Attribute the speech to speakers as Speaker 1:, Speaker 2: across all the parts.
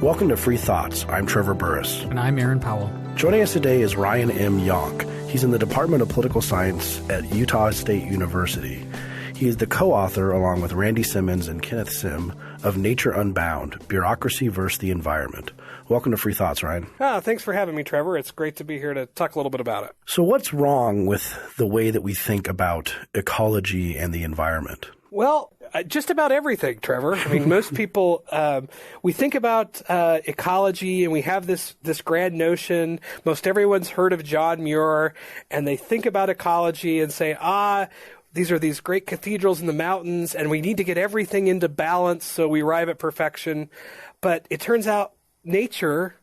Speaker 1: Welcome to Free Thoughts. I'm Trevor Burrus.
Speaker 2: And I'm Aaron Powell.
Speaker 1: Joining us today is Ryan M. Yonk. He's in the Department of Political Science at Utah State University. He is the co-author, along with Randy Simmons and Kenneth J, of Nature Unbound, Bureaucracy versus the Environment. Welcome to Free Thoughts, Ryan.
Speaker 3: Thanks for having me, Trevor. It's great to be here to talk a little bit about it.
Speaker 1: So what's wrong with the way that we think about ecology and the environment?
Speaker 3: Well, just about everything, Trevor. I mean, most people, we think about ecology and we have this grand notion. Most everyone's heard of John Muir, and they think about ecology and say, these are these great cathedrals in the mountains, and we need to get everything into balance so we arrive at perfection. But it turns out nature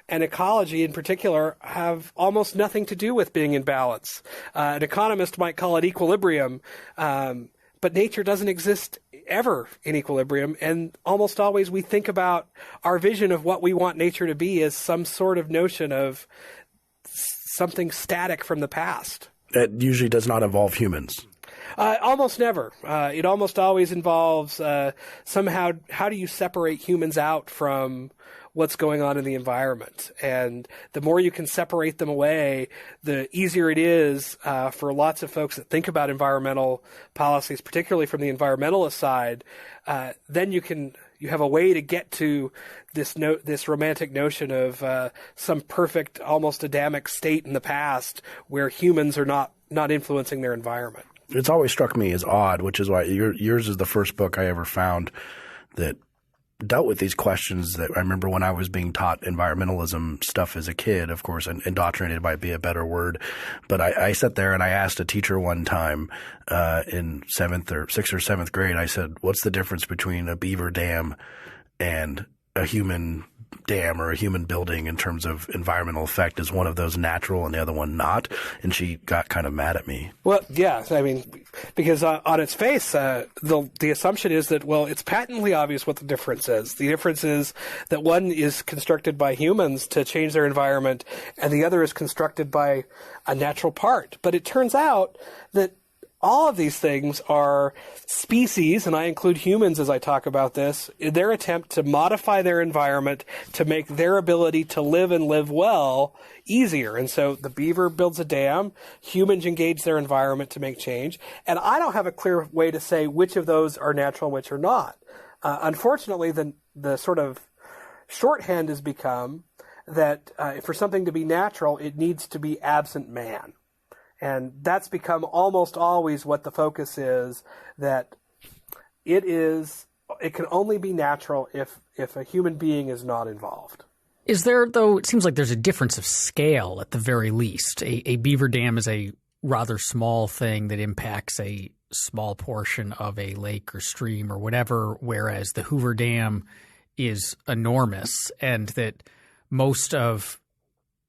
Speaker 3: and ecology in particular have almost nothing to do with being in balance. An economist might call it equilibrium, but nature doesn't exist ever in equilibrium, and almost always we think about our vision of what we want nature to be as some sort of notion of something static from the past.
Speaker 1: That usually does not involve humans.
Speaker 3: Almost never. It almost always involves somehow how do you separate humans out from what's going on in the environment. And the more you can separate them away, the easier it is for lots of folks that think about environmental policies, particularly from the environmentalist side. Then you have a way to get to this romantic notion of some perfect, almost Adamic state in the past where humans are not influencing their environment.
Speaker 1: It's always struck me as odd, which is why yours is the first book I ever found that dealt with these questions that I remember when I was being taught environmentalism stuff as a kid, of course, and indoctrinated might be a better word. But I sat there and I asked a teacher one time in 6th or 7th grade, I said, what's the difference between a beaver dam and a human dam or a human building in terms of environmental effect? Is one of those natural and the other one not? And she got kind of mad at me.
Speaker 3: Well, yeah, I mean, because on its face, the assumption is that, well, it's patently obvious what the difference is. The difference is that one is constructed by humans to change their environment, and the other is constructed by a natural part. But it turns out that all of these things are species, and I include humans as I talk about this, in their attempt to modify their environment to make their ability to live and live well easier. And so the beaver builds a dam, humans engage their environment to make change, and I don't have a clear way to say which of those are natural and which are not. Unfortunately, the sort of shorthand has become that for something to be natural, it needs to be absent man. And that's become almost always what the focus is, that it can only be natural if a human being is not involved.
Speaker 2: Is there, though, it seems like there's a difference of scale at the very least. A beaver dam is a rather small thing that impacts a small portion of a lake or stream or whatever, whereas the Hoover Dam is enormous, and that most of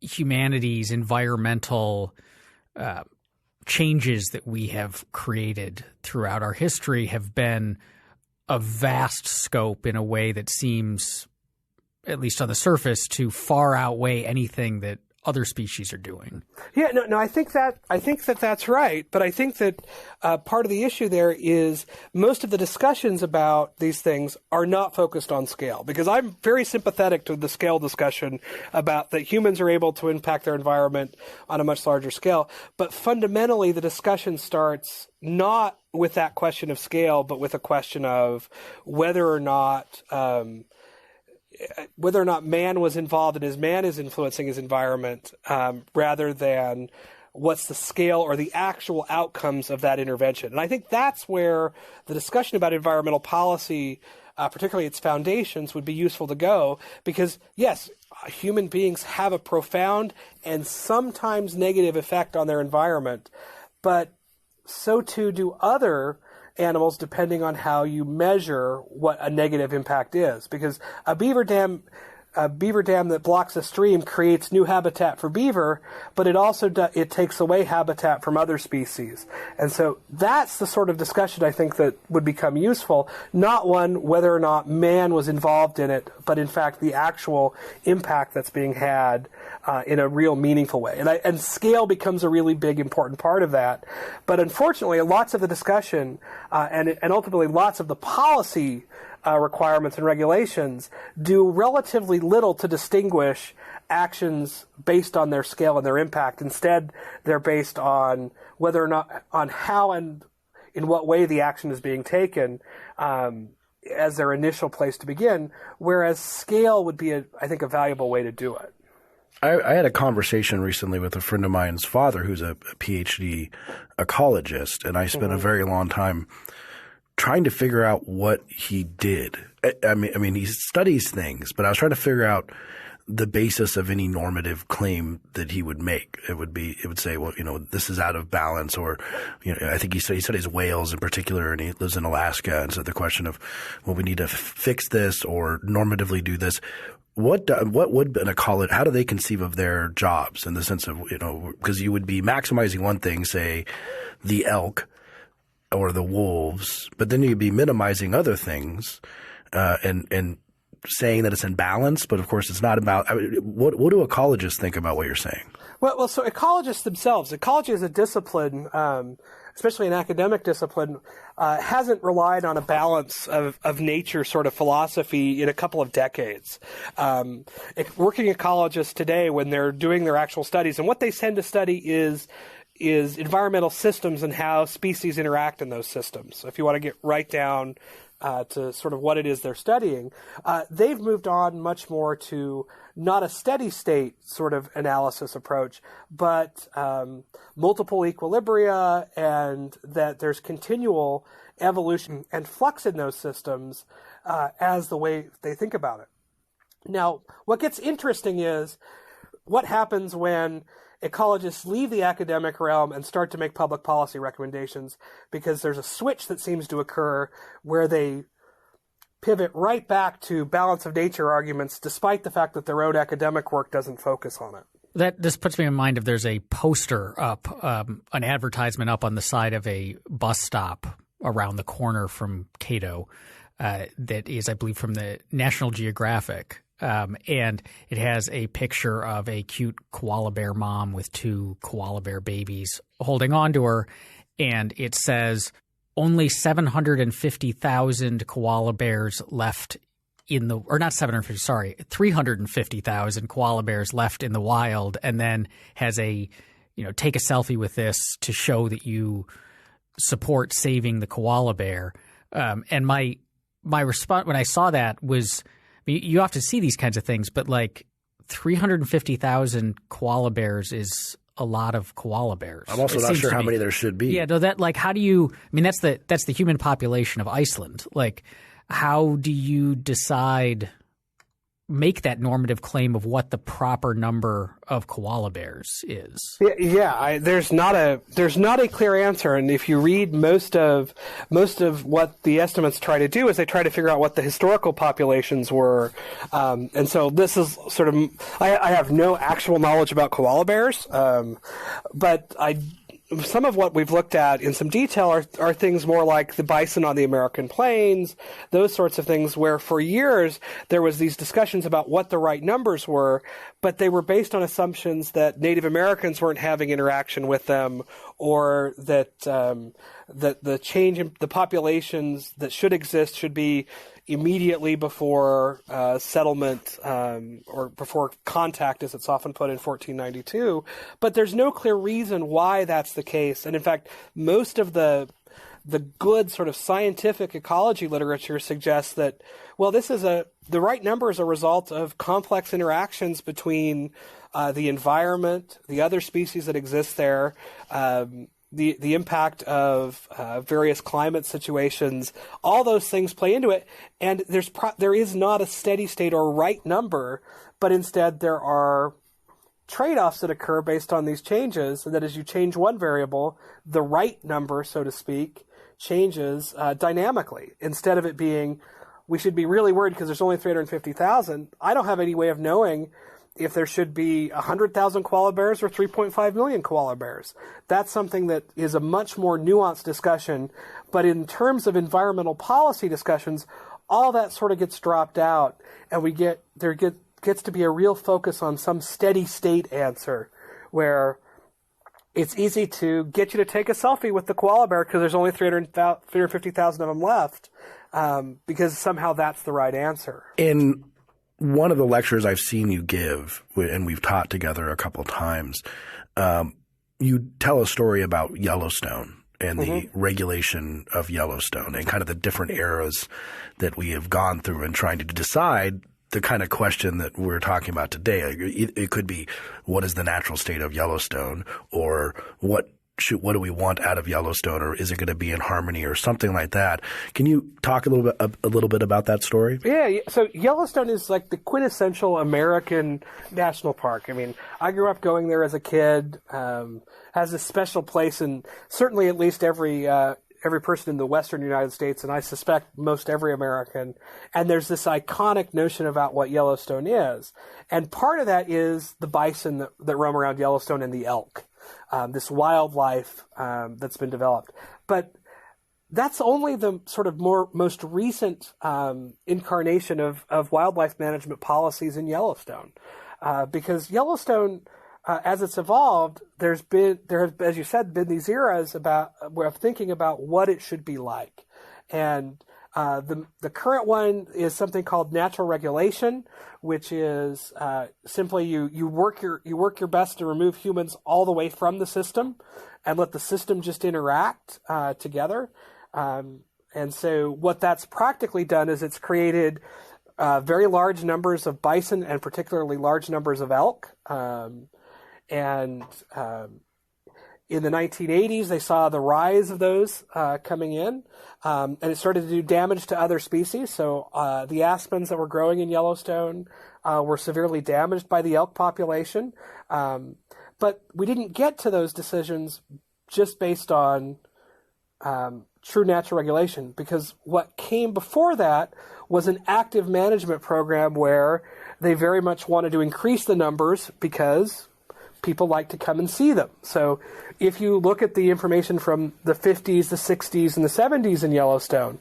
Speaker 2: humanity's environmental changes that we have created throughout our history have been of vast scope in a way that seems, at least on the surface, to far outweigh anything that other species are doing.
Speaker 3: Yeah, no, I think that's right. But I think that part of the issue there is most of the discussions about these things are not focused on scale, because I'm very sympathetic to the scale discussion about that humans are able to impact their environment on a much larger scale. But fundamentally, the discussion starts not with that question of scale, but with a question of whether or not man was involved and as man is influencing his environment, rather than what's the scale or the actual outcomes of that intervention. And I think that's where the discussion about environmental policy, particularly its foundations, would be useful to go, because, yes, human beings have a profound and sometimes negative effect on their environment, but so too do other animals, depending on how you measure what a negative impact is. Because a beaver dam that blocks a stream creates new habitat for beaver, but it also it takes away habitat from other species. And so that's the sort of discussion I think that would become useful, not one whether or not man was involved in it, but in fact the actual impact that's being had in a real meaningful way. And scale becomes a really big, important part of that. But unfortunately, lots of the discussion and ultimately lots of the policy requirements and regulations do relatively little to distinguish actions based on their scale and their impact. Instead, they're based on whether or not, on how and in what way the action is being taken as their initial place to begin, whereas scale would be, I think, a valuable way to do it.
Speaker 1: I had a conversation recently with a friend of mine's father who's a PhD ecologist, and I spent a very long time trying to figure out what he did. I mean, he studies things, but I was trying to figure out the basis of any normative claim that he would make. It would say, well, this is out of balance, or, I think he studies whales in particular, and he lives in Alaska. And so the question of, well, we need to fix this or normatively do this. What would an ecologist, how do they conceive of their jobs in the sense of, because you would be maximizing one thing, say the elk or the wolves, but then you'd be minimizing other things, and saying that it's in balance, but of course it's not about. What do ecologists think about what you're saying?
Speaker 3: Well, so ecologists themselves, ecology as a discipline, especially an academic discipline, hasn't relied on a balance of nature sort of philosophy in a couple of decades. Working ecologists today, when they're doing their actual studies, and what they tend to study is environmental systems and how species interact in those systems. So if you want to get right down to sort of what it is they're studying, they've moved on much more to not a steady state sort of analysis approach, but multiple equilibria, and that there's continual evolution and flux in those systems as the way they think about it. Now, what gets interesting is what happens when ecologists leave the academic realm and start to make public policy recommendations, because there's a switch that seems to occur where they pivot right back to balance of nature arguments, despite the fact that their own academic work doesn't focus on it.
Speaker 2: This puts me in mind of there's a poster up, an advertisement up on the side of a bus stop around the corner from Cato that is, I believe, from the National Geographic. And it has a picture of a cute koala bear mom with two koala bear babies holding on to her. And it says only 750,000 koala bears left in the – or not 750, sorry, 350,000 koala bears left in the wild, and then has a – take a selfie with this to show that you support saving the koala bear. And my response when I saw that was – you have to see these kinds of things, but like 350,000 koala bears is a lot of koala bears.
Speaker 1: I'm also not sure how many there should be.
Speaker 2: Yeah, no, how do you – I mean, that's the human population of Iceland. Like, how do you make that normative claim of what the proper number of koala bears is?
Speaker 3: There's not a clear answer, and if you read most of what the estimates try to do is they try to figure out what the historical populations were, and so this is sort of I have no actual knowledge about koala bears, but some of what we've looked at in some detail are things more like the bison on the American plains, those sorts of things, where for years there was these discussions about what the right numbers were, but they were based on assumptions that Native Americans weren't having interaction with them, or that the change in the populations that should exist should be immediately before settlement or before contact, as it's often put in 1492. But there's no clear reason why that's the case. And in fact, most of the good sort of scientific ecology literature suggests that, well, the right number is a result of complex interactions between the environment, the other species that exist there, the impact of various climate situations. All those things play into it, and there is not a steady state or right number, but instead there are trade-offs that occur based on these changes, and that as you change one variable, the right number, so to speak, changes dynamically. Instead of it being, we should be really worried because there's only 350,000, I don't have any way of knowing if there should be 100,000 koala bears or 3.5 million koala bears. That's something that is a much more nuanced discussion. But in terms of environmental policy discussions, all that sort of gets dropped out, and there gets to be a real focus on some steady state answer where it's easy to get you to take a selfie with the koala bear because there's only 350,000 of them left, because somehow that's the right answer.
Speaker 1: In one of the lectures I've seen you give, and we've taught together a couple of times, you tell a story about Yellowstone and the regulation of Yellowstone and kind of the different eras that we have gone through and trying to decide the kind of question that we're talking about today. It could be, what is the natural state of Yellowstone, or what do we want out of Yellowstone, or is it going to be in harmony, or something like that? Can you talk a little bit about that story?
Speaker 3: Yeah. So Yellowstone is like the quintessential American national park. I mean, I grew up going there as a kid. Has a special place in certainly at least every person in the Western United States, and I suspect most every American. And there's this iconic notion about what Yellowstone is, and part of that is the bison that roam around Yellowstone and the elk. This wildlife that's been developed. But that's only the sort of most recent incarnation of wildlife management policies in Yellowstone. Because Yellowstone, as it's evolved, there have, as you said, been these eras of thinking about what it should be like. And the current one is something called natural regulation, which is simply you work your best to remove humans all the way from the system and let the system just interact together. And so what that's practically done is it's created very large numbers of bison and particularly large numbers of elk. In the 1980s, they saw the rise of those coming in, and it started to do damage to other species. So the aspens that were growing in Yellowstone were severely damaged by the elk population. But we didn't get to those decisions just based on true natural regulation, because what came before that was an active management program where they very much wanted to increase the numbers because people like to come and see them. So if you look at the information from the 50s, the 60s, and the 70s in Yellowstone,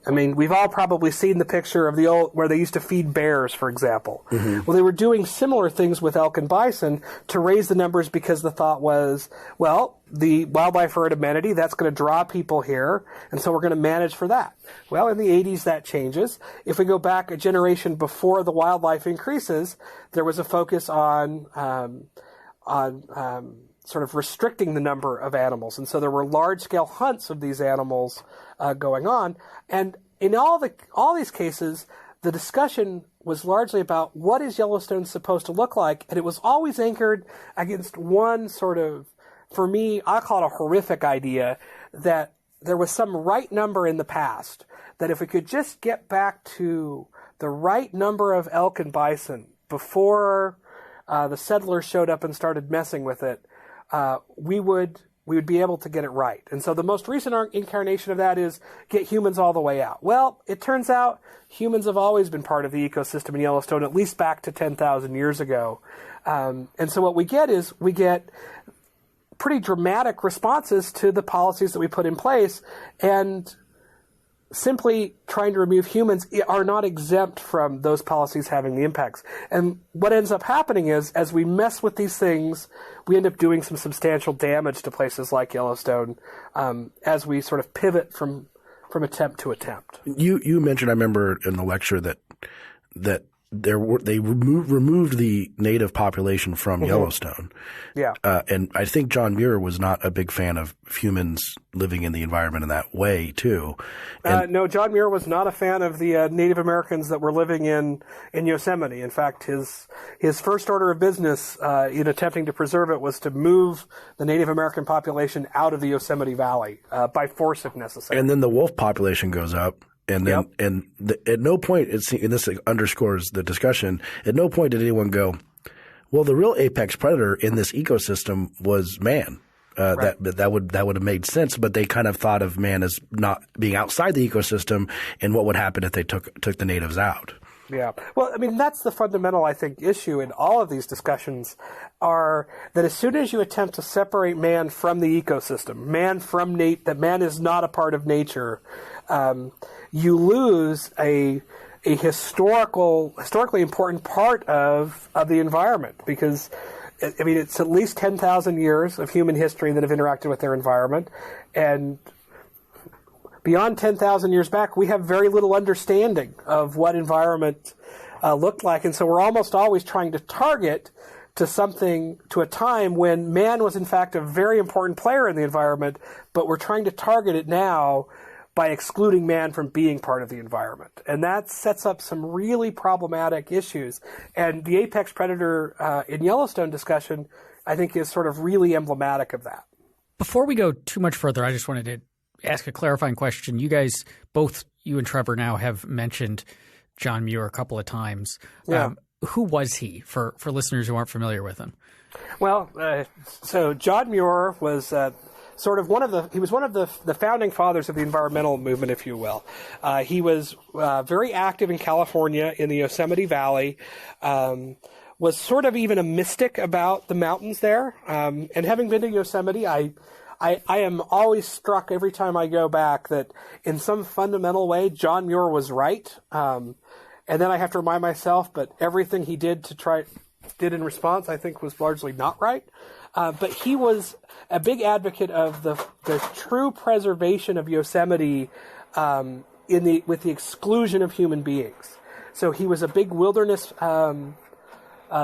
Speaker 3: I mean, we've all probably seen the picture of the old where they used to feed bears, for example. Mm-hmm. Well, they were doing similar things with elk and bison to raise the numbers because the thought was, well, the wildlife herd amenity, that's going to draw people here, and so we're going to manage for that. Well, in the 80s, that changes. If we go back a generation before the wildlife increases, there was a focus on sort of restricting the number of animals, and so there were large-scale hunts of these animals going on. And in all these cases, the discussion was largely about what is Yellowstone supposed to look like, and it was always anchored against one sort of, for me, I call it a horrific idea, that there was some right number in the past, that if we could just get back to the right number of elk and bison before the settlers showed up and started messing with it, we would be able to get it right. And so the most recent incarnation of that is get humans all the way out. Well, it turns out humans have always been part of the ecosystem in Yellowstone, at least back to 10,000 years ago. And so what we get is pretty dramatic responses to the policies that we put in place, and simply trying to remove humans are not exempt from those policies having the impacts. And what ends up happening is, as we mess with these things, we end up doing some substantial damage to places like Yellowstone as we sort of pivot from attempt to attempt.
Speaker 1: You mentioned, I remember in the lecture that they removed the native population from Yellowstone.
Speaker 3: Yeah.
Speaker 1: And I think John Muir was not a big fan of humans living in the environment in that way, too.
Speaker 3: No, John Muir was not a fan of the Native Americans that were living in Yosemite. In fact, his first order of business in attempting to preserve it was to move the Native American population out of the Yosemite Valley by force if necessary.
Speaker 1: And then the wolf population goes up. And then, at no point, and this underscores the discussion, at no point did anyone go, well, the real apex predator in this ecosystem was man. Right. That would have made sense, but they kind of thought of man as not being outside the ecosystem, and what would happen if they took the natives out.
Speaker 3: Yeah. Well, I mean, that's the fundamental, I think, issue in all of these discussions, are that as soon as you attempt to separate man from the ecosystem, that man is not a part of nature, you lose a historically important part of the environment, because I mean, it's at least 10,000 years of human history that have interacted with their environment. And beyond 10,000 years back, we have very little understanding of what environment looked like. And so we're almost always trying to target to a time when man was in fact a very important player in the environment, but we're trying to target it now by excluding man from being part of the environment. And that sets up some really problematic issues. And the apex predator in Yellowstone discussion, I think, is sort of really emblematic of that.
Speaker 2: Before we go too much further, I just wanted to ask a clarifying question. You guys, both you and Trevor now have mentioned John Muir a couple of times.
Speaker 3: Yeah.
Speaker 2: Who was he for listeners who aren't familiar with him?
Speaker 3: Well, so John Muir was sort of one of the founding fathers of the environmental movement, if you will. He was very active in California in the Yosemite Valley, was sort of even a mystic about the mountains there. And having been to Yosemite, I am always struck every time I go back that in some fundamental way, John Muir was right. And then I have to remind myself, but everything he did in response, I think, was largely not right. But he was a big advocate of the true preservation of Yosemite with the exclusion of human beings. So he was a big wilderness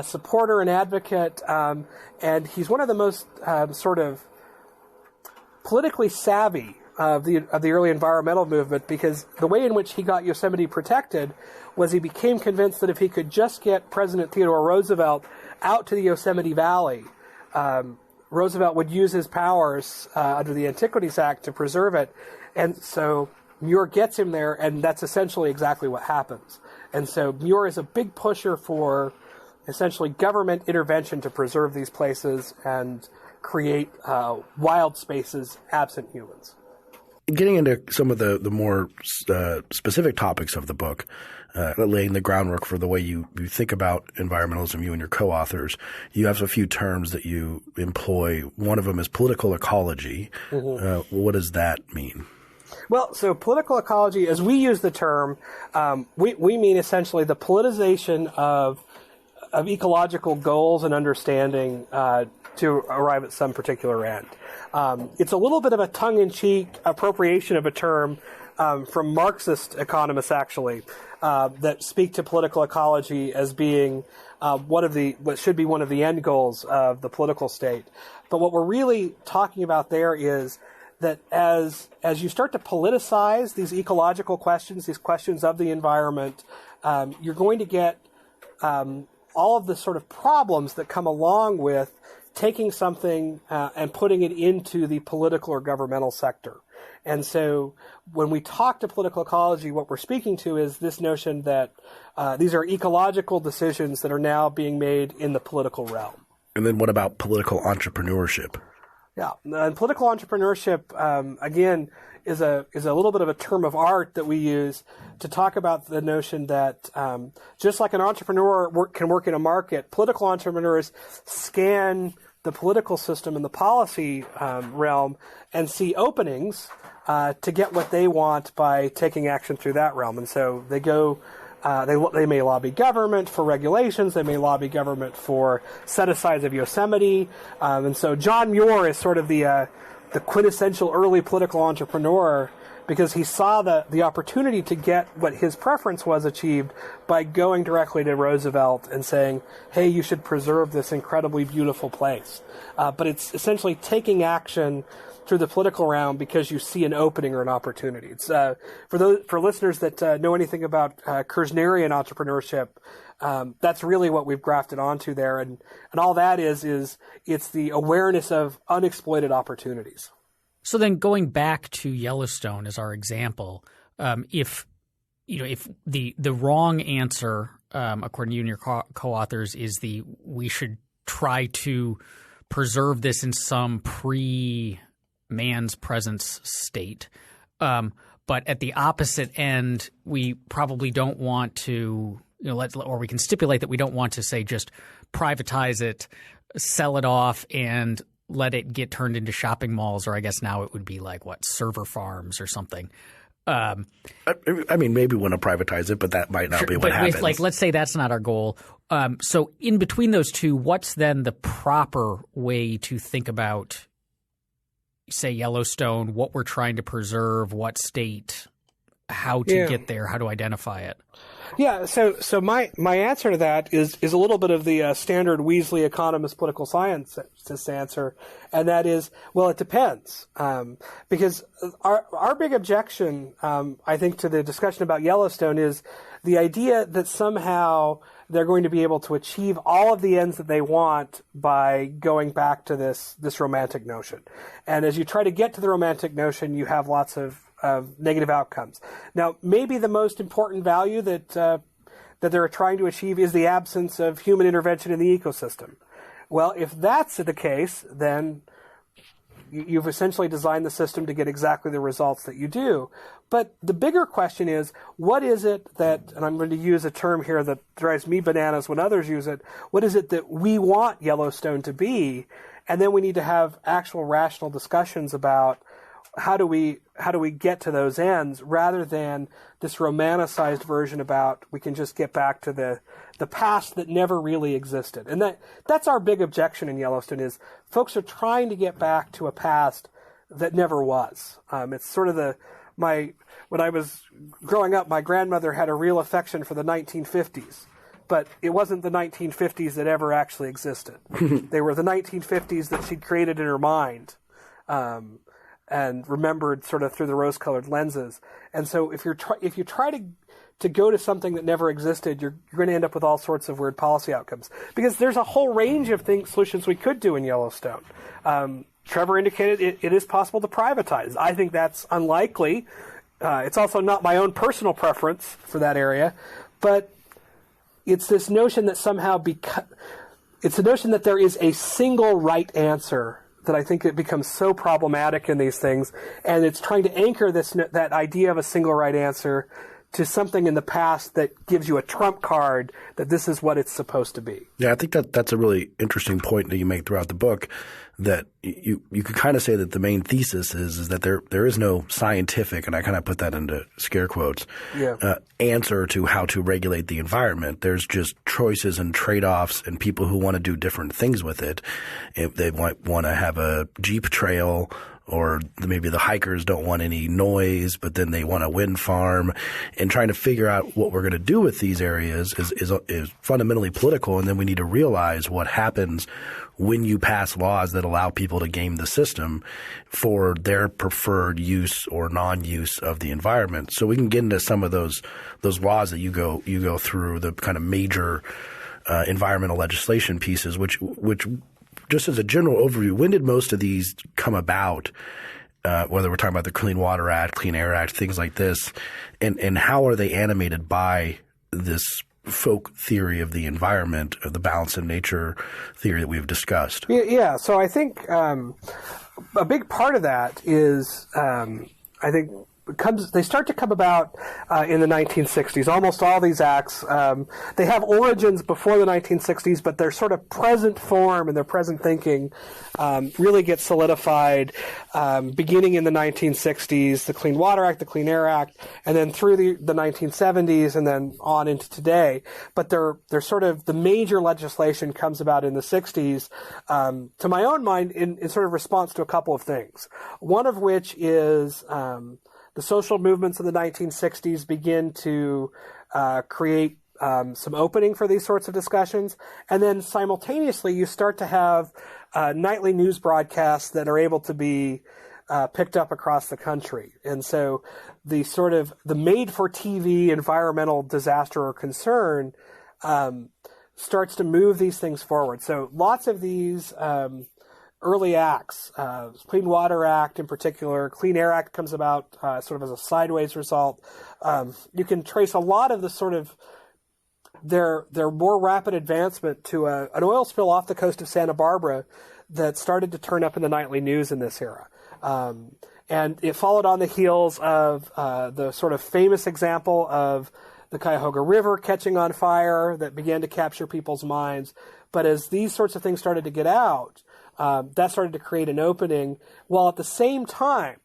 Speaker 3: supporter and advocate, and he's one of the most sort of politically savvy of the early environmental movement, because the way in which he got Yosemite protected was he became convinced that if he could just get President Theodore Roosevelt out to the Yosemite Valley, Roosevelt would use his powers under the Antiquities Act to preserve it. And so Muir gets him there, and that's essentially exactly what happens. And so Muir is a big pusher for essentially government intervention to preserve these places and create wild spaces absent humans.
Speaker 1: Getting into some of the more specific topics of the book, laying the groundwork for the way you think about environmentalism, you and your co-authors, you have a few terms that you employ. One of them is political ecology. Mm-hmm. What does that mean?
Speaker 3: Well, so political ecology, as we use the term, we mean essentially the politicization of ecological goals and understanding to arrive at some particular end. It's a little bit of a tongue-in-cheek appropriation of a term from Marxist economists, actually, that speak to political ecology as being what should be one of the end goals of the political state. But what we're really talking about there is that as you start to politicize these ecological questions, these questions of the environment, you're going to get all of the sort of problems that come along with taking something and putting it into the political or governmental sector. And so when we talk to political ecology, what we're speaking to is this notion that these are ecological decisions that are now being made in the political realm.
Speaker 1: And then what about political entrepreneurship?
Speaker 3: Yeah, and political entrepreneurship, again, is a little bit of a term of art that we use to talk about the notion that just like an entrepreneur can work in a market, political entrepreneurs scan the political system and the policy realm and see openings to get what they want by taking action through that realm. And so they go. They may lobby government for regulations. They may lobby government for set-asides of Yosemite. And so John Muir is sort of the quintessential early political entrepreneur because he saw the opportunity to get what his preference was achieved by going directly to Roosevelt and saying, hey, you should preserve this incredibly beautiful place. But it's essentially taking action through the political realm because you see an opening or an opportunity. It's for listeners that know anything about Kersnerian entrepreneurship, that's really what we've grafted onto there, and all that is it's the awareness of unexploited opportunities.
Speaker 2: So then, going back to Yellowstone as our example, if the wrong answer, according to you and your co-authors, is we should try to preserve this in some man's presence state. But at the opposite end, we probably don't want to, or we can stipulate that we don't want to say just privatize it, sell it off, and let it get turned into shopping malls, or I guess now it would be like server farms or something.
Speaker 1: I mean, maybe we want to privatize it, but that might not be what happens.
Speaker 2: Like, let's say that's not our goal. So in between those two, what's then the proper way to think about, say, Yellowstone, what we're trying to preserve, what state, how to get there, how to identify it?
Speaker 3: Yeah, so my answer to that is a little bit of the standard Weasley economist political scientist answer, and that is, well, it depends. Because our big objection, I think, to the discussion about Yellowstone is the idea that somehow they're going to be able to achieve all of the ends that they want by going back to this romantic notion. And as you try to get to the romantic notion, you have lots of negative outcomes. Now, maybe the most important value that they're trying to achieve is the absence of human intervention in the ecosystem. Well, if that's the case, then you've essentially designed the system to get exactly the results that you do. But the bigger question is, what is it that, and I'm going to use a term here that drives me bananas when others use it, what is it that we want Yellowstone to be? And then we need to have actual rational discussions about how do we get to those ends, rather than this romanticized version about we can just get back to the past that never really existed. And that's our big objection in Yellowstone, is folks are trying to get back to a past that never was. It's sort of when I was growing up, my grandmother had a real affection for the 1950s. But it wasn't the 1950s that ever actually existed. They were the 1950s that she'd created in her mind. And remembered sort of through the rose-colored lenses. And so if you try to go to something that never existed, you're going to end up with all sorts of weird policy outcomes. Because there's a whole range of solutions we could do in Yellowstone. Trevor indicated it is possible to privatize. I think that's unlikely. It's also not my own personal preference for that area. But it's this notion that somehow it's the notion that there is a single right answer that I think it becomes so problematic in these things, and it's trying to anchor that idea of a single right answer to something in the past that gives you a trump card that this is what it's supposed to be.
Speaker 1: Yeah, I think that's a really interesting point that you make throughout the book, that you could kind of say that the main thesis is that there is no scientific, and I kind of put that into scare quotes, answer to how to regulate the environment. There's just choices and trade-offs and people who want to do different things with it. If they want to have a Jeep trail, or maybe the hikers don't want any noise, but then they want a wind farm, and trying to figure out what we're going to do with these areas is fundamentally political. And then we need to realize what happens when you pass laws that allow people to game the system for their preferred use or non-use of the environment. So we can get into some of those laws that you go through, the kind of major environmental legislation pieces, which just as a general overview, when did most of these come about, whether we're talking about the Clean Water Act, Clean Air Act, things like this, and how are they animated by this folk theory of the environment, of the balance of nature theory that we've discussed?
Speaker 3: Yeah. So I think a big part of that is I think they start to come about in the 1960s. Almost all these acts, they have origins before the 1960s, but their sort of present form and their present thinking really gets solidified beginning in the 1960s, the Clean Water Act, the Clean Air Act, and then through the 1970s and then on into today. But they're sort of the major legislation comes about in the 60s, to my own mind, in sort of response to a couple of things. One of which is the social movements of the 1960s begin to create some opening for these sorts of discussions. And then simultaneously, you start to have nightly news broadcasts that are able to be picked up across the country. And so the sort of the made-for-TV environmental disaster or concern starts to move these things forward. So lots of these early acts, Clean Water Act in particular, Clean Air Act comes about sort of as a sideways result. You can trace a lot of the sort of their more rapid advancement to an oil spill off the coast of Santa Barbara that started to turn up in the nightly news in this era. And it followed on the heels of the sort of famous example of the Cuyahoga River catching on fire that began to capture people's minds. But as these sorts of things started to get out, that started to create an opening, while at the same time,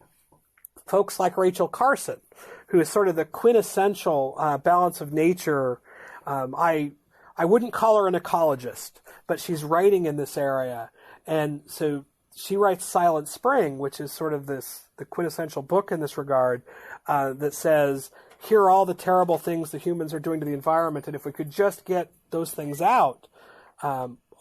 Speaker 3: folks like Rachel Carson, who is sort of the quintessential balance of nature. I wouldn't call her an ecologist, but she's writing in this area. And so she writes Silent Spring, which is sort of the quintessential book in this regard, that says, here are all the terrible things the humans are doing to the environment, and if we could just get those things out,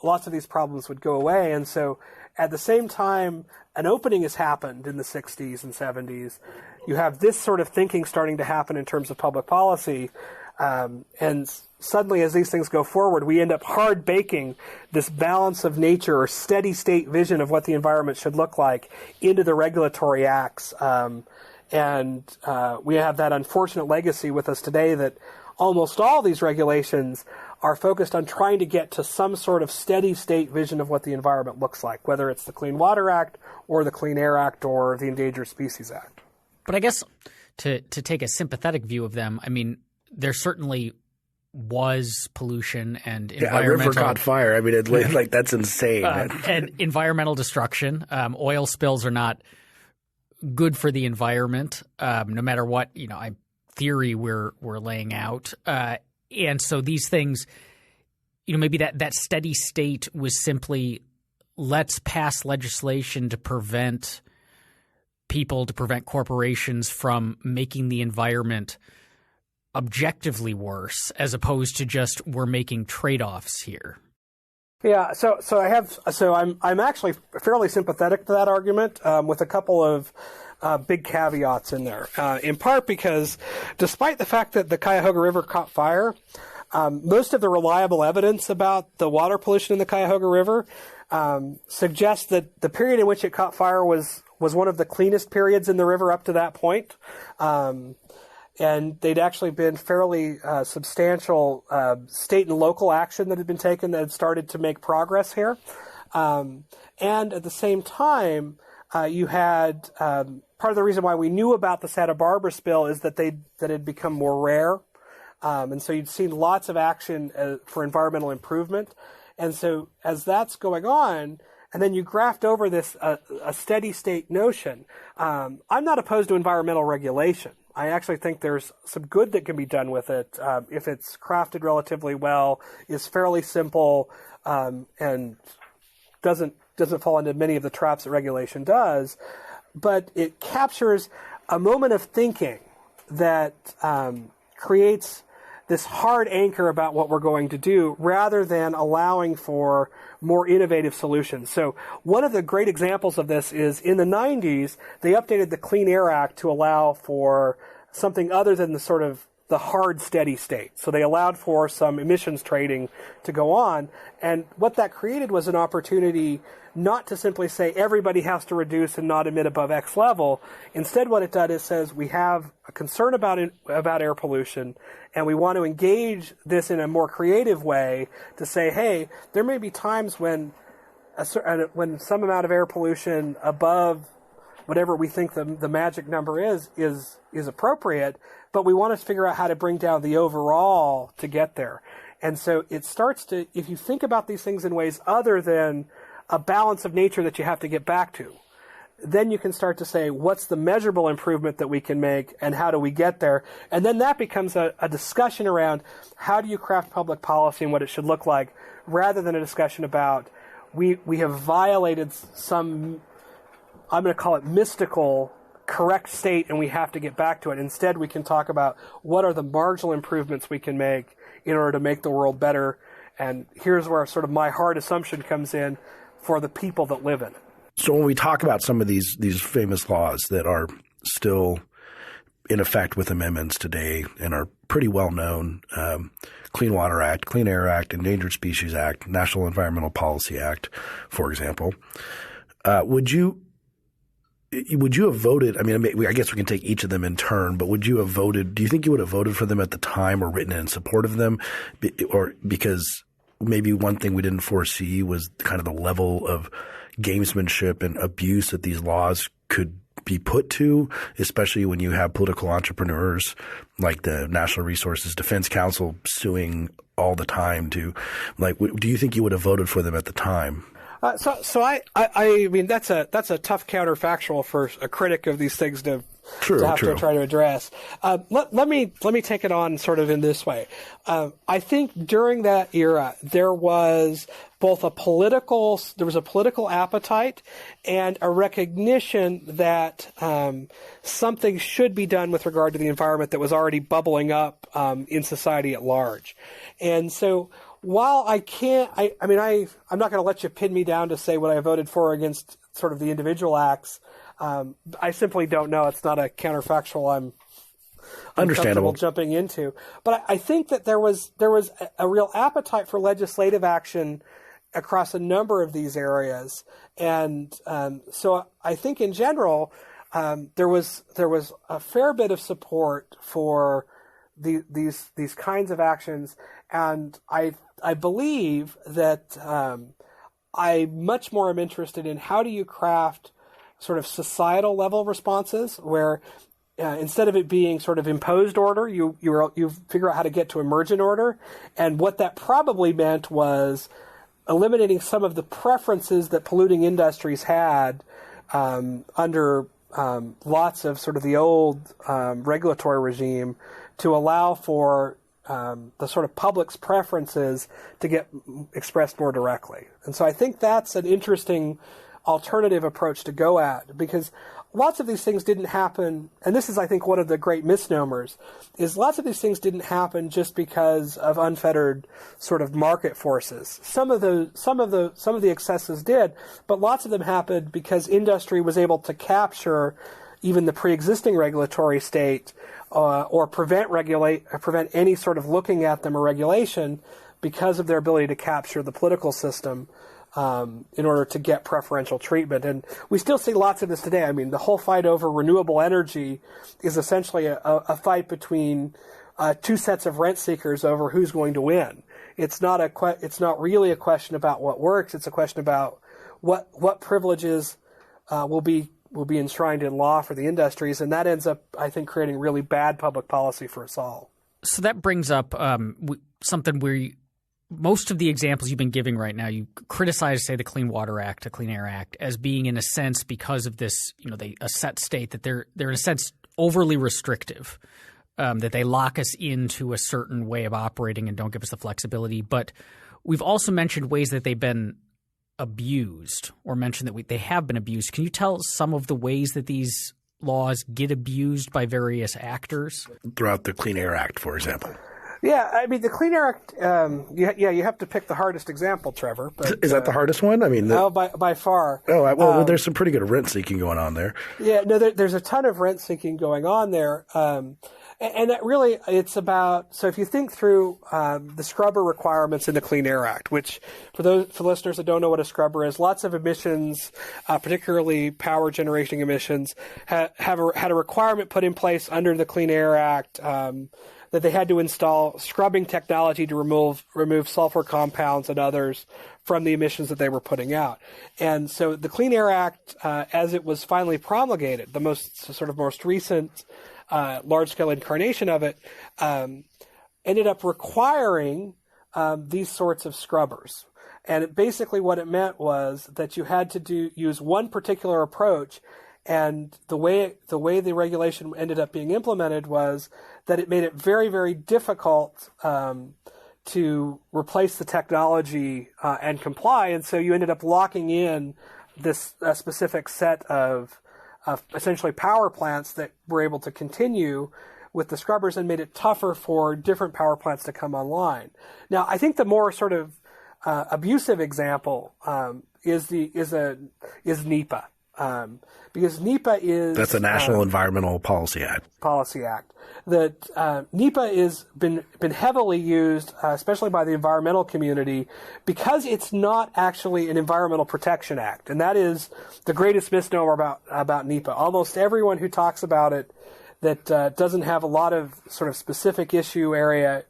Speaker 3: lots of these problems would go away. And so at the same time, an opening has happened in the 60s and 70s. You have this sort of thinking starting to happen in terms of public policy. And suddenly, as these things go forward, we end up hard baking this balance of nature or steady state vision of what the environment should look like into the regulatory acts. And we have that unfortunate legacy with us today that almost all these regulations are focused on trying to get to some sort of steady state vision of what the environment looks like, whether it's the Clean Water Act or the Clean Air Act or the Endangered Species Act.
Speaker 2: But I guess to take a sympathetic view of them, I mean, there certainly was pollution and environmental...
Speaker 1: Yeah, a river caught fire. I mean, like that's insane.
Speaker 2: And environmental destruction. Oil spills are not good for the environment, no matter what theory we're laying out. And so these things, maybe that steady state was simply let's pass legislation to prevent corporations from making the environment objectively worse, as opposed to just we're making trade-offs here.
Speaker 3: Yeah, so I'm actually fairly sympathetic to that argument, with a couple of big caveats in there. In part because, despite the fact that the Cuyahoga River caught fire, most of the reliable evidence about the water pollution in the Cuyahoga River suggests that the period in which it caught fire was one of the cleanest periods in the river up to that point. And they'd actually been fairly substantial state and local action that had been taken that had started to make progress here. And at the same time, you had part of the reason why we knew about the Santa Barbara spill is that that had become more rare. And so you'd seen lots of action for environmental improvement. And so as that's going on, and then you graft over this a steady state notion, I'm not opposed to environmental regulation. I actually think there's some good that can be done with it if it's crafted relatively well, is fairly simple, and doesn't fall into many of the traps that regulation does. But it captures a moment of thinking that creates this hard anchor about what we're going to do rather than allowing for more innovative solutions. So one of the great examples of this is in the 90s, they updated the Clean Air Act to allow for something other than the sort of the hard steady state. So they allowed for some emissions trading to go on. And what that created was an opportunity not to simply say everybody has to reduce and not emit above X level. Instead, what it does is says we have a concern about air pollution, and we want to engage this in a more creative way to say, hey, there may be times when some amount of air pollution above whatever we think the magic number is appropriate, but we want to figure out how to bring down the overall to get there. And so it starts to, if you think about these things in ways other than a balance of nature that you have to get back to, then you can start to say, what's the measurable improvement that we can make and how do we get there? And then that becomes a discussion around how do you craft public policy and what it should look like, rather than a discussion about we have violated some, I'm going to call it mystical, correct state, and we have to get back to it. Instead, we can talk about what are the marginal improvements we can make in order to make the world better. And here's where sort of my hard assumption comes in for the people that live in it.
Speaker 1: So when we talk about some of these famous laws that are still in effect with amendments today and are pretty well known, Clean Water Act, Clean Air Act, Endangered Species Act, National Environmental Policy Act, for example, would you have voted? I mean, I guess we can take each of them in turn, but would you have voted? Do you think you would have voted for them at the time or written in support of them? Or because maybe one thing we didn't foresee was kind of the level of gamesmanship and abuse that these laws could be put to, especially when you have political entrepreneurs like the National Resources Defense Council suing all the time to, like, do you think you would have voted for them at the time?
Speaker 3: So I mean, that's a tough counterfactual for a critic of these things to to try to address. Let me take it on sort of in this way. I think during that era there was a political appetite and a recognition that something should be done with regard to the environment that was already bubbling up in society at large. And so while I'm not going to let you pin me down to say what I voted for against sort of the individual acts. I simply don't know. It's not a counterfactual I'm
Speaker 1: understandable
Speaker 3: jumping into. But I think that there was a real appetite for legislative action across a number of these areas, and so I think in general there was a fair bit of support for these kinds of actions, and I believe that I much more am interested in how do you craft sort of societal level responses where instead of it being sort of imposed order, you figure out how to get to emergent order, and what that probably meant was eliminating some of the preferences that polluting industries had under lots of sort of the old regulatory regime to allow for the sort of public's preferences to get expressed more directly. And so I think that's an interesting alternative approach to go at, because lots of these things didn't happen, and this is, I think, one of the great misnomers, is lots of these things didn't happen just because of unfettered sort of market forces. Some of the excesses did, but lots of them happened because industry was able to capture even the pre-existing regulatory state or prevent any sort of looking at them or regulation because of their ability to capture the political system in order to get preferential treatment. And we still see lots of this today. I mean, the whole fight over renewable energy is essentially a fight between two sets of rent seekers over who's going to win. It's not really a question about what works. It's a question about what privileges will be enshrined in law for the industries, and that ends up, I think, creating really bad public policy for us all.
Speaker 2: So that brings up something where most of the examples you've been giving right now, you criticize, say, the Clean Water Act, the Clean Air Act, as being, in a sense, because of this, a set state, that they're in a sense overly restrictive, that they lock us into a certain way of operating and don't give us the flexibility. But we've also mentioned ways that they've been abused, or mentioned that they have been abused. Can you tell some of the ways that these laws get abused by various actors?
Speaker 1: Throughout the Clean Air Act, for example.
Speaker 3: Yeah, I mean, the Clean Air Act, you have to pick the hardest example, Trevor. But,
Speaker 1: is that the hardest one? I mean,
Speaker 3: by far.
Speaker 1: Oh, well, there's some pretty good rent seeking going on there.
Speaker 3: Yeah, no, there's a ton of rent seeking going on there. And that really, it's about, so if you think through the scrubber requirements in the Clean Air Act, which for listeners that don't know what a scrubber is, lots of emissions, particularly power generation emissions, had a requirement put in place under the Clean Air Act that they had to install scrubbing technology to remove sulfur compounds and others from the emissions that they were putting out. And so the Clean Air Act, as it was finally promulgated, the most recent large-scale incarnation of it, ended up requiring these sorts of scrubbers. And basically what it meant was that you had to use one particular approach, and the way the regulation ended up being implemented was that it made it very, very difficult to replace the technology and comply. And so you ended up locking in this specific set of essentially power plants that were able to continue with the scrubbers, and made it tougher for different power plants to come online. Now, I think the more sort of abusive example is NEPA, because NEPA is
Speaker 1: that's a National Environmental Policy Act.
Speaker 3: That NEPA is been heavily used, especially by the environmental community, because it's not actually an Environmental Protection Act, and that is the greatest misnomer about NEPA. Almost everyone who talks about it that doesn't have a lot of sort of specific issue area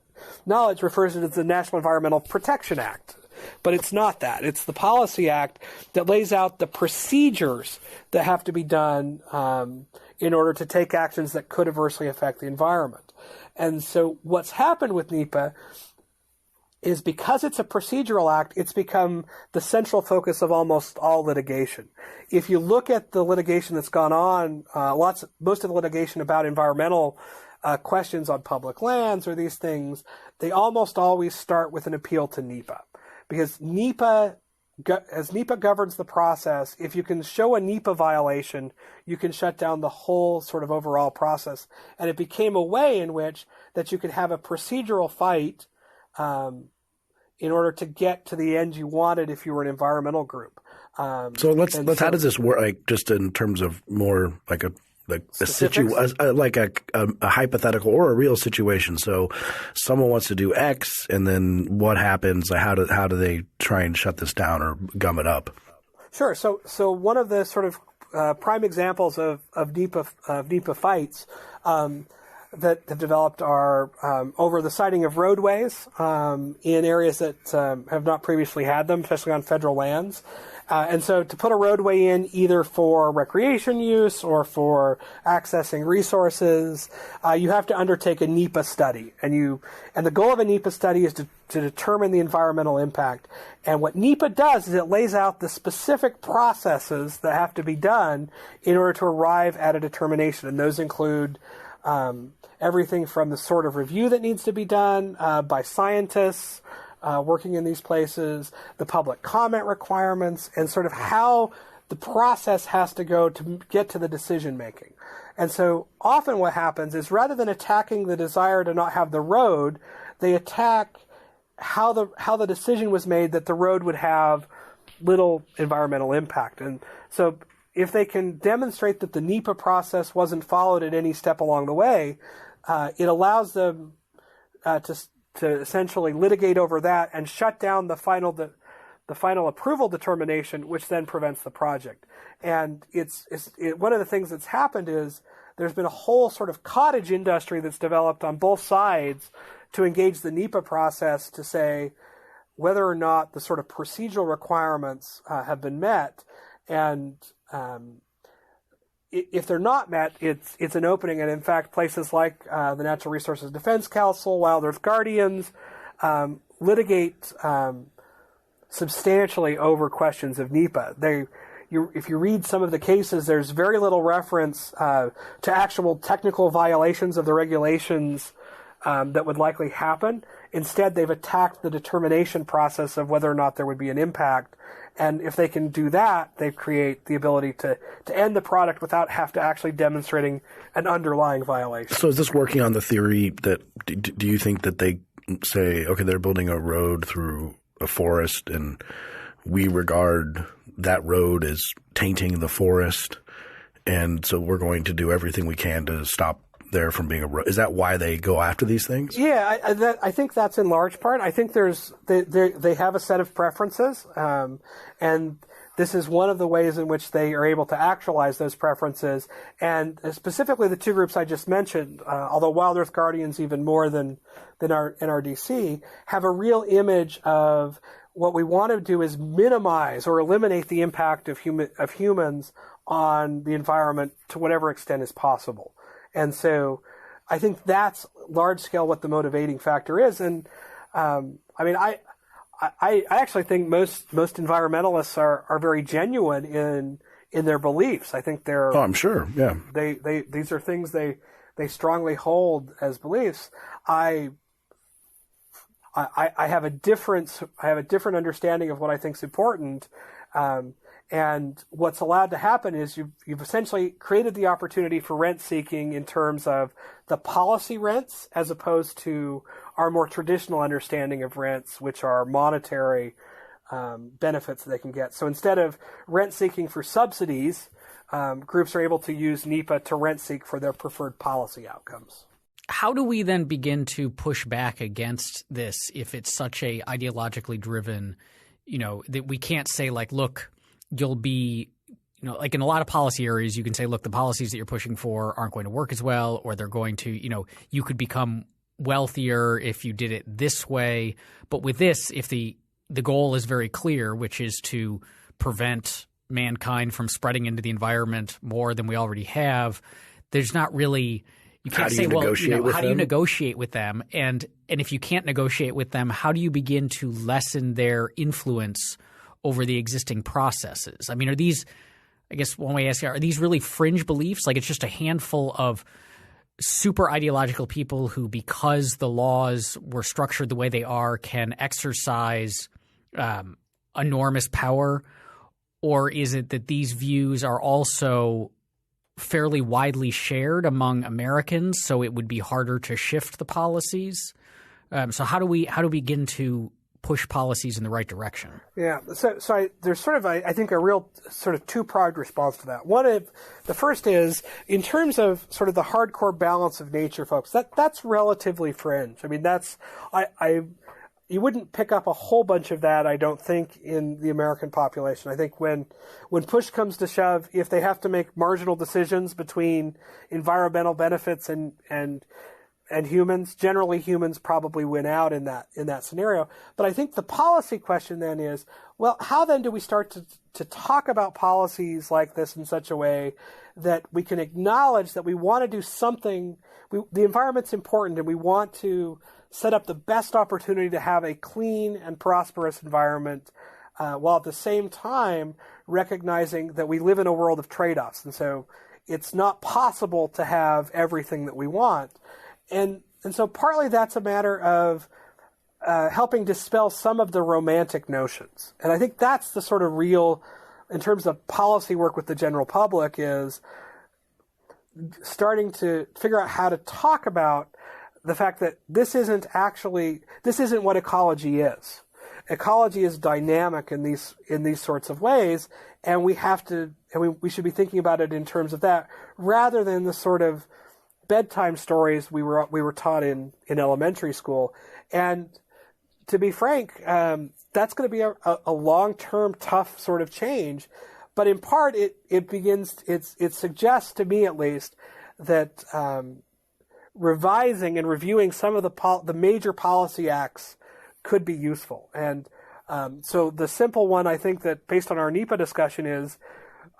Speaker 3: knowledge refers to it as the National Environmental Protection Act. But it's not that. It's the policy act that lays out the procedures that have to be done in order to take actions that could adversely affect the environment. And so what's happened with NEPA is because it's a procedural act, it's become the central focus of almost all litigation. If you look at the litigation that's gone on, most of the litigation about environmental questions on public lands or these things, they almost always start with an appeal to NEPA. Because as NEPA governs the process, if you can show a NEPA violation, you can shut down the whole sort of overall process. And it became a way in which that you could have a procedural fight in order to get to the end you wanted if you were an environmental group.
Speaker 1: How does this work? Like just in terms of more like a hypothetical or a real situation. So someone wants to do X, and then what happens? How do they try and shut this down or gum it up?
Speaker 3: Sure. So one of the sort of prime examples of NEPA fights that have developed are over the siting of roadways in areas that have not previously had them, especially on federal lands. And so to put a roadway in either for recreation use or for accessing resources, you have to undertake a NEPA study. And the goal of a NEPA study is to determine the environmental impact. And what NEPA does is it lays out the specific processes that have to be done in order to arrive at a determination. And those include everything from the sort of review that needs to be done by scientists working in these places, the public comment requirements, and sort of how the process has to go to get to the decision making. And so often what happens is rather than attacking the desire to not have the road, they attack how the decision was made that the road would have little environmental impact. And so if they can demonstrate that the NEPA process wasn't followed at any step along the way, it allows them to essentially litigate over that and shut down the final approval determination, which then prevents the project. And one of the things that's happened is there's been a whole sort of cottage industry that's developed on both sides to engage the NEPA process to say whether or not the sort of procedural requirements have been met. And if they're not met, it's an opening. And in fact, places like the Natural Resources Defense Council, Wild Earth Guardians, litigate substantially over questions of NEPA. If you read some of the cases, there's very little reference to actual technical violations of the regulations that would likely happen. Instead, they've attacked the determination process of whether or not there would be an impact. And if they can do that, they create the ability to end the product without have to actually demonstrating an underlying violation.
Speaker 1: So is this working on the theory that do you think that they say, okay, they're building a road through a forest and we regard that road as tainting the forest, and so we're going to do everything we can to stop there from being a road? Is that why they go after these things?
Speaker 3: Yeah, I think that's in large part. I think they have a set of preferences, and this is one of the ways in which they are able to actualize those preferences. And specifically, the two groups I just mentioned, although Wild Earth Guardians even more than our NRDC, have a real image of what we want to do is minimize or eliminate the impact of humans on the environment to whatever extent is possible. And so I think that's large scale what the motivating factor is. And I actually think most environmentalists are very genuine in their beliefs. I think they're
Speaker 1: I'm sure. Yeah.
Speaker 3: These are things they strongly hold as beliefs. I have a different understanding of what I think is important. And what's allowed to happen is you've essentially created the opportunity for rent seeking in terms of the policy rents as opposed to our more traditional understanding of rents, which are monetary benefits that they can get. So instead of rent seeking for subsidies, groups are able to use NEPA to rent seek for their preferred policy outcomes.
Speaker 2: How do we then begin to push back against this if it's such a ideologically driven, that we can't say like, look, you'll be, like in a lot of policy areas, you can say, look, the policies that you're pushing for aren't going to work as well, or they're going to, you could become wealthier if you did it this way. But with this, if the goal is very clear, which is to prevent mankind from spreading into the environment more than we already have, there's not really, You can't say, well, how do you negotiate with them? And if you can't negotiate with them, how do you begin to lessen their influence over the existing processes? I mean, are these, I guess one way to ask, are these really fringe beliefs? Like it's just a handful of super ideological people who, because the laws were structured the way they are, can exercise enormous power? Or is it that these views are also fairly widely shared among Americans, so it would be harder to shift the policies? So how do we begin to push policies in the right direction? Yeah,
Speaker 3: so there's sort of I think a real sort of two-pronged response to that. The first is in terms of sort of the hardcore balance of nature, folks. That's relatively fringe. I mean, you wouldn't pick up a whole bunch of that, I don't think, in the American population. I think when push comes to shove, if they have to make marginal decisions between environmental benefits and humans, generally humans probably win out in that scenario. But I think the policy question then is, well, how then do we start to talk about policies like this in such a way that we can acknowledge that we want to do something, the environment's important and we want to set up the best opportunity to have a clean and prosperous environment, while at the same time recognizing that we live in a world of trade-offs. And so it's not possible to have everything that we want. And so partly that's a matter of helping dispel some of the romantic notions. And I think that's the sort of real, in terms of policy work with the general public, is starting to figure out how to talk about the fact that this isn't what ecology is. Ecology is dynamic in these sorts of ways, and we should be thinking about it in terms of that rather than the sort of bedtime stories we were taught in elementary school. And to be frank, that's going to be a long-term tough sort of change. But in part, it suggests to me at least that revising and reviewing some of the major policy acts could be useful. And so the simple one, I think, that based on our NEPA discussion is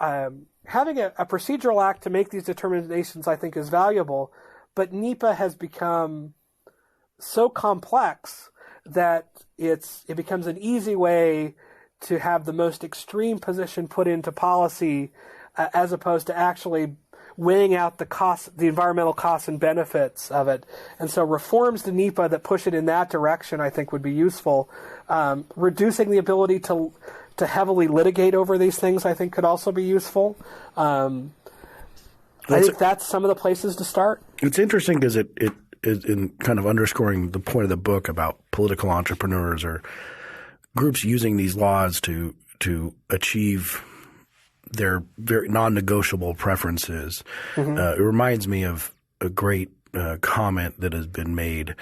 Speaker 3: having a procedural act to make these determinations, I think, is valuable. But NEPA has become so complex that it becomes an easy way to have the most extreme position put into policy as opposed to actually weighing out the environmental costs and benefits of it. And so reforms to NEPA that push it in that direction, I think, would be useful. Reducing the ability to heavily litigate over these things, I think, could also be useful. I think that's some of the places to start.
Speaker 1: It's interesting because it is in kind of underscoring the point of the book about political entrepreneurs or groups using these laws to achieve their very non-negotiable preferences. Mm-hmm. It reminds me of a great comment that has been made.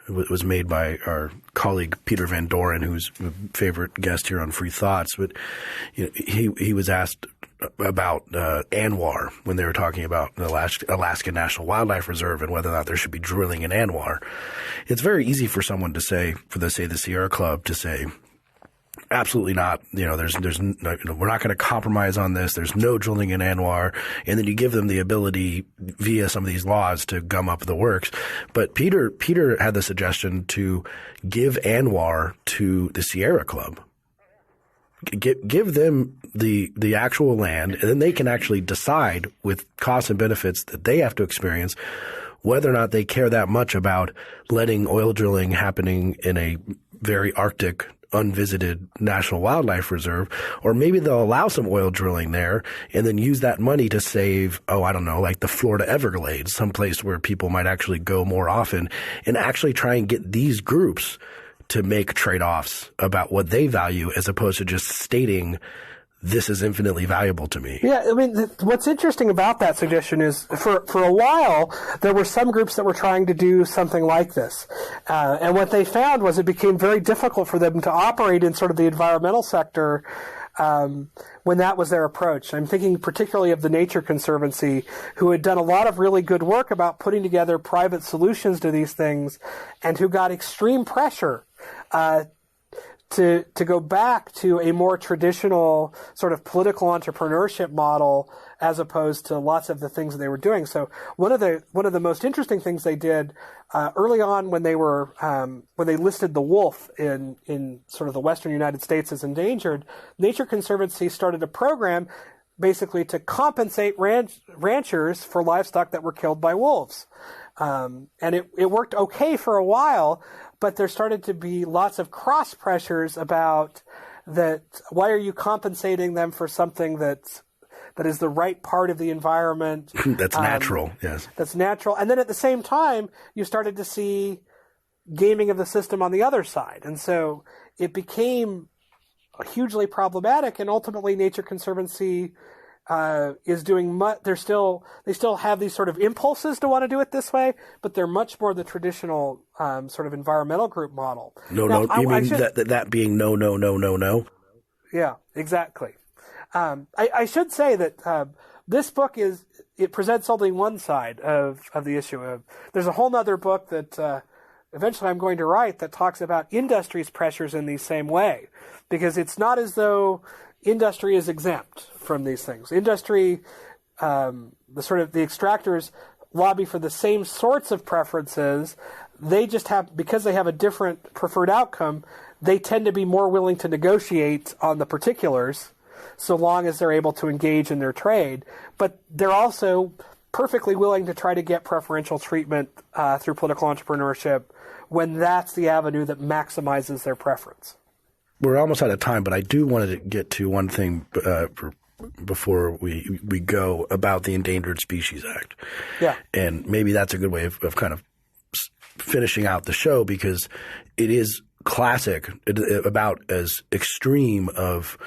Speaker 1: It was made by our colleague Peter Van Doren, who's a favorite guest here on Free Thoughts. But he was asked about ANWR when they were talking about the Alaska National Wildlife Reserve and whether or not there should be drilling in ANWR. It's very easy for someone to say, the Sierra Club, to say, absolutely not. We're not going to compromise on this. There's no drilling in ANWR. And then you give them the ability via some of these laws to gum up the works. But Peter had the suggestion to give ANWR to the Sierra Club. Give them the actual land, and then they can actually decide with costs and benefits that they have to experience whether or not they care that much about letting oil drilling happening in a very Arctic, unvisited national wildlife reserve, or maybe they'll allow some oil drilling there and then use that money to save, like the Florida Everglades, someplace where people might actually go more often, and actually try and get these groups to make trade-offs about what they value as opposed to just stating this is infinitely valuable to me.
Speaker 3: Yeah, I mean, what's interesting about that suggestion is for a while, there were some groups that were trying to do something like this. And what they found was it became very difficult for them to operate in sort of the environmental sector when that was their approach. I'm thinking particularly of the Nature Conservancy, who had done a lot of really good work about putting together private solutions to these things and who got extreme pressure to go back to a more traditional sort of political entrepreneurship model as opposed to lots of the things that they were doing. So one of the most interesting things they did early on when they listed the wolf in sort of the western United States as endangered, Nature Conservancy started a program basically to compensate ranchers for livestock that were killed by wolves. And it worked okay for a while, but there started to be lots of cross pressures about that. Why are you compensating them for something that is the right part of the environment?
Speaker 1: That's natural, yes.
Speaker 3: That's natural. And then at the same time, you started to see gaming of the system on the other side. And so it became hugely problematic, and ultimately Nature Conservancy is doing much. They still have these sort of impulses to want to do it this way, but they're much more the traditional sort of environmental group model.
Speaker 1: You mean that being no?
Speaker 3: Yeah, exactly. I should say that this book presents only one side of the issue. There's a whole other book that eventually I'm going to write that talks about industry's pressures in the same way, because it's not as though industry is exempt from these things. Industry, the extractors lobby for the same sorts of preferences. They just because they have a different preferred outcome, they tend to be more willing to negotiate on the particulars so long as they're able to engage in their trade. But they're also perfectly willing to try to get preferential treatment through political entrepreneurship when that's the avenue that maximizes their preference.
Speaker 1: We're almost out of time, but I do want to get to one thing before we go about the Endangered Species Act.
Speaker 3: Yeah.
Speaker 1: And maybe that's a good way of kind of finishing out the show, because it is classic, about as extreme of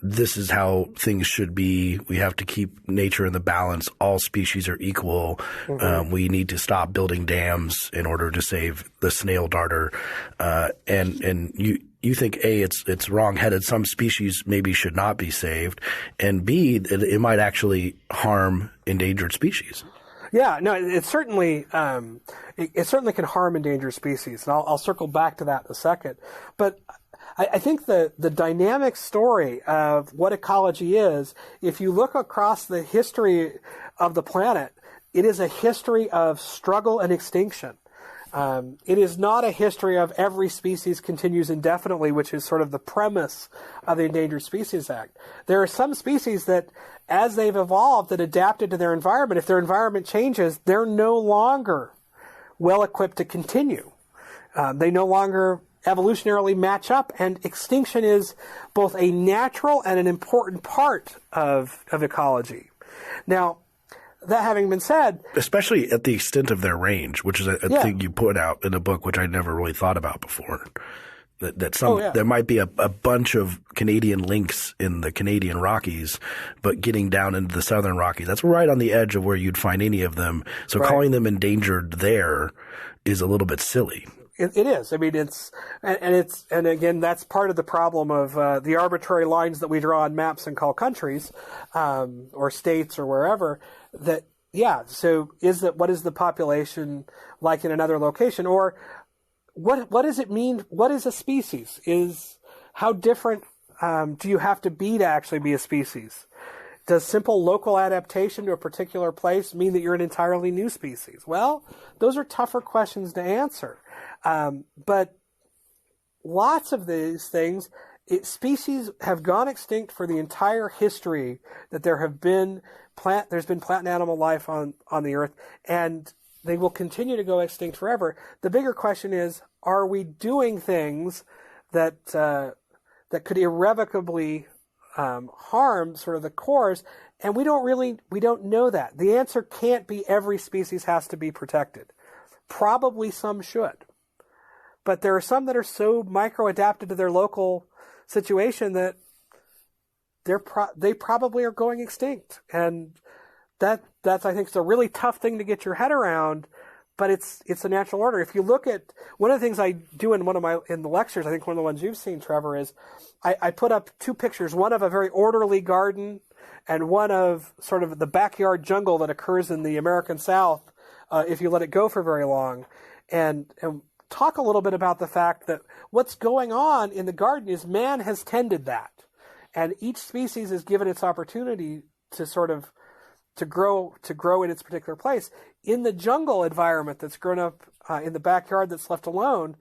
Speaker 1: this is how things should be. We have to keep nature in the balance. All species are equal. Mm-hmm. We need to stop building dams in order to save the snail darter. And you think A, it's wrong-headed. Some species maybe should not be saved, and B, it might actually harm endangered species.
Speaker 3: Yeah, no, it certainly can harm endangered species, and I'll circle back to that in a second. But I think the dynamic story of what ecology is, if you look across the history of the planet, it is a history of struggle and extinction. It is not a history of every species continues indefinitely, which is sort of the premise of the Endangered Species Act. There are some species that, as they've evolved and adapted to their environment, if their environment changes, they're no longer well equipped to continue. They no longer evolutionarily match up, and extinction is both a natural and an important part of ecology. Now, that having been said,
Speaker 1: especially at the extent of their range, which is a thing you put out in a book, which I never really thought about before. There might be a bunch of Canadian lynx in the Canadian Rockies, but getting down into the Southern Rockies, that's right on the edge of where you'd find any of them. So calling them endangered there is a little bit silly.
Speaker 3: It is. I mean, and again, that's part of the problem of the arbitrary lines that we draw on maps and call countries, or states or wherever. So what is the population like in another location, or what does it mean? What is a species? How different do you have to be to actually be a species? Does simple local adaptation to a particular place mean that you're an entirely new species? Well, those are tougher questions to answer. But lots of these things, species have gone extinct for the entire history that there's been plant and animal life on the earth, and they will continue to go extinct forever. The bigger question is, are we doing things that could irrevocably harm sort of the cores? And we don't know that. The answer can't be every species has to be protected. Probably some should. But there are some that are so micro-adapted to their local situation that they probably are going extinct. And that's I think, it's a really tough thing to get your head around, but it's a natural order. If you look at one of the things I do in the lectures, I think one of the ones you've seen, Trevor, is I put up two pictures, one of a very orderly garden and one of sort of the backyard jungle that occurs in the American South if you let it go for very long. And talk a little bit about the fact that what's going on in the garden is man has tended that. And each species is given its opportunity to grow in its particular place. In the jungle environment that's grown up in the backyard that's left alone,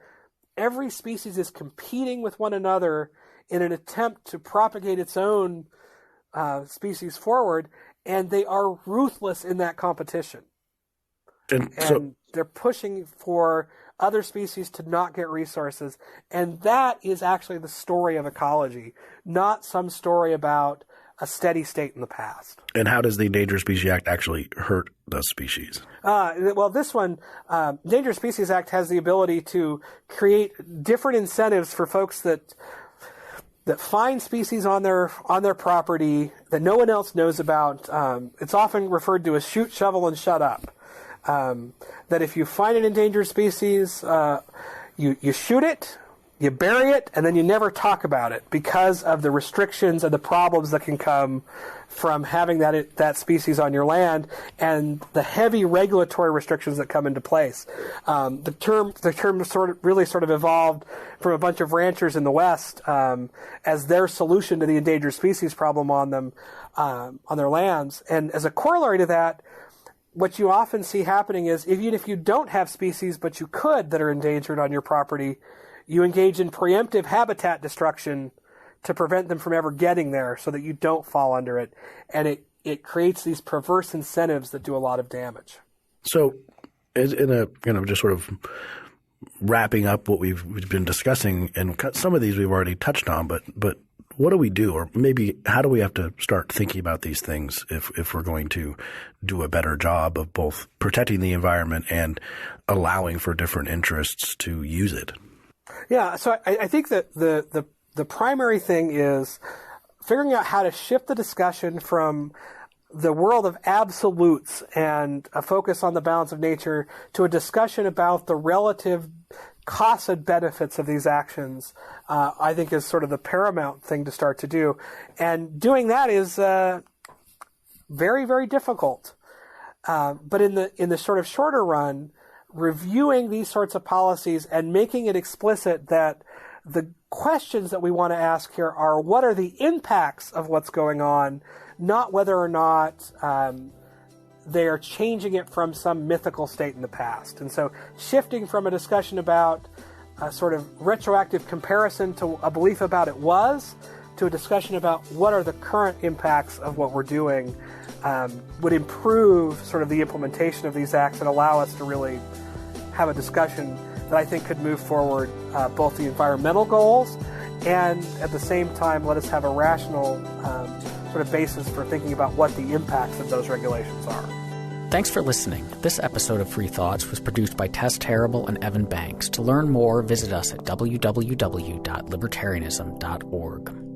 Speaker 3: every species is competing with one another in an attempt to propagate its own species forward, and they are ruthless in that competition. And they're pushing for other species to not get resources. And that is actually the story of ecology, not some story about a steady state in the past.
Speaker 1: And how does the Endangered Species Act actually hurt those species?
Speaker 3: Well, this one, Endangered Species Act has the ability to create different incentives for folks that find species on their property that no one else knows about. It's often referred to as shoot, shovel, and shut up. That if you find an endangered species, you shoot it, you bury it, and then you never talk about it because of the restrictions and the problems that can come from having that species on your land and the heavy regulatory restrictions that come into place. The term really evolved from a bunch of ranchers in the West as their solution to the endangered species problem on their lands. And as a corollary to that, what you often see happening is even if you don't have species, but you could that are endangered on your property, you engage in preemptive habitat destruction to prevent them from ever getting there so that you don't fall under it. And it creates these perverse incentives that do a lot of damage.
Speaker 1: So just sort of wrapping up what we've been discussing, and some of these we've already touched on, but what do we do, or maybe how do we have to start thinking about these things if we're going to do a better job of both protecting the environment and allowing for different interests to use it?
Speaker 3: Yeah, so I think that the primary thing is figuring out how to shift the discussion from the world of absolutes and a focus on the balance of nature to a discussion about the relative costs and benefits of these actions, I think is sort of the paramount thing to start to do. And doing that is very, very difficult. But in the sort of shorter run, reviewing these sorts of policies and making it explicit that the questions that we want to ask here are what are the impacts of what's going on, not whether or not they are changing it from some mythical state in the past. And so shifting from a discussion about a sort of retroactive comparison to a belief about it was to a discussion about what are the current impacts of what we're doing would improve sort of the implementation of these acts and allow us to really have a discussion that I think could move forward both the environmental goals and at the same time let us have a rational sort of basis for thinking about what the impacts of those regulations are.
Speaker 2: Thanks for listening. This episode of Free Thoughts was produced by Tess Terrible and Evan Banks. To learn more, visit us at www.libertarianism.org.